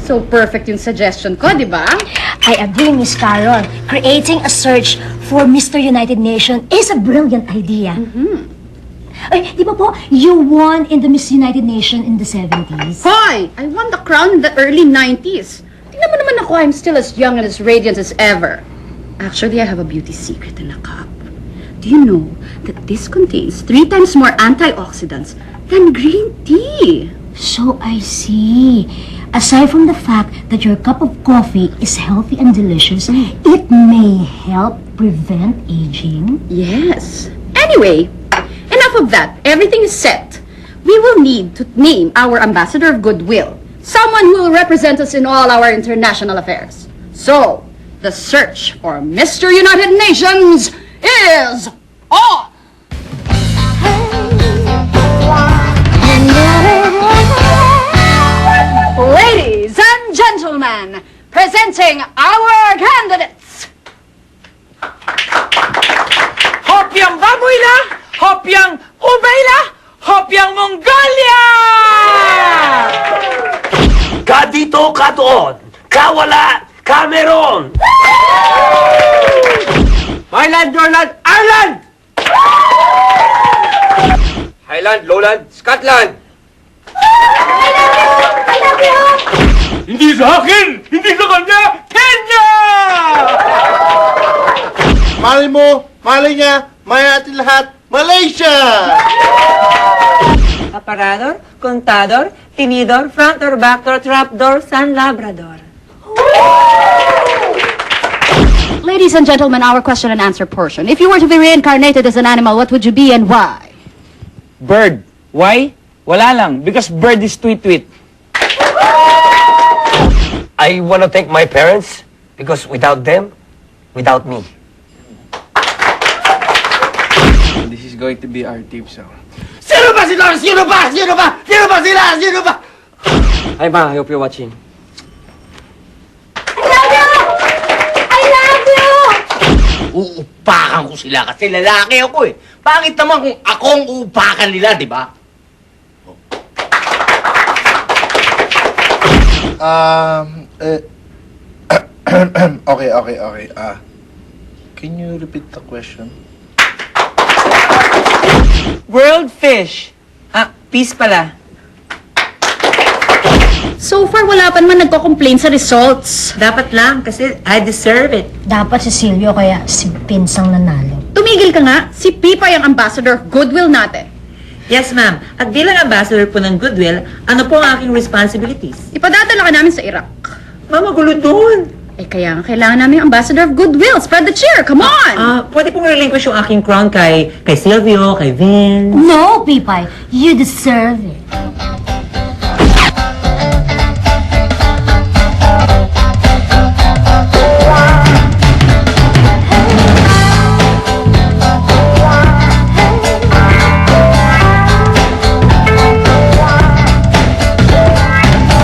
So perfect yung suggestion ko, di ba? I agree, Miss Carol. Creating a search for Mr. United Nation is a brilliant idea. Ay, di ba po, you won in the Miss United Nation in the 70s? Hoy! I won the crown in the early 90s. Tingnan mo naman ako, I'm still as young and as radiant as ever. Actually, I have a beauty secret in a cup. Do you know that this contains 3 times more antioxidants than green tea? So I see. Aside from the fact that your cup of coffee is healthy and delicious, it may help prevent aging. Yes. Anyway, enough of that. Everything is set. We will need to name our ambassador of goodwill. Someone who will represent us in all our international affairs. So, the search for Mr. United Nations is on! Ladies and gentlemen, presenting our candidates. Hopyang Babuila, Hopyang Ubayla, Hopyang Mongolia! Ka dito, ka doon. Ka wala, ka meron. Highland, Norland, Ireland! Highland, Lowland, Scotland! Hindi sa akin! Hindi sa kanya! Kenya! Malay mo, malay niya, maya atin lahat, Malaysia! Aparador, contador, tinidor, front door, back door, trap door, San Labrador. Ladies and gentlemen, our question and answer portion. If you were to be reincarnated as an animal, what would you be and why? Bird. Why? Wala lang. Because bird is tweet-tweet. I want to thank my parents because without them, without me. This is going to be our tip song. Sino ba sila? Sino ba? Sino ba? Sino ba sila? Sino ba? Hi ma, I hope you're watching. Uupakan ko sila kasi lalaki ako eh. Pangit naman kung ako ang uupakan nila, di ba? Okay. Can you repeat the question? World fish. Peace pala. So far, wala pa naman nagko-complain sa results. Dapat lang kasi I deserve it. Dapat si Silvio kaya si Pinsang nanalo. Tumigil ka nga, si Pipay ang ambassador of goodwill natin. Yes, ma'am. At bilang ambassador po ng Goodwill, ano po ang aking responsibilities? Ipadadala ka namin sa Iraq. Mama, gulo doon. Eh kaya nga kailangan namin yung ambassador of goodwill. Spread the cheer, come on! Pwede pong relinquish yung aking crown kay Silvio, kay Vince. No, Pipay, you deserve it.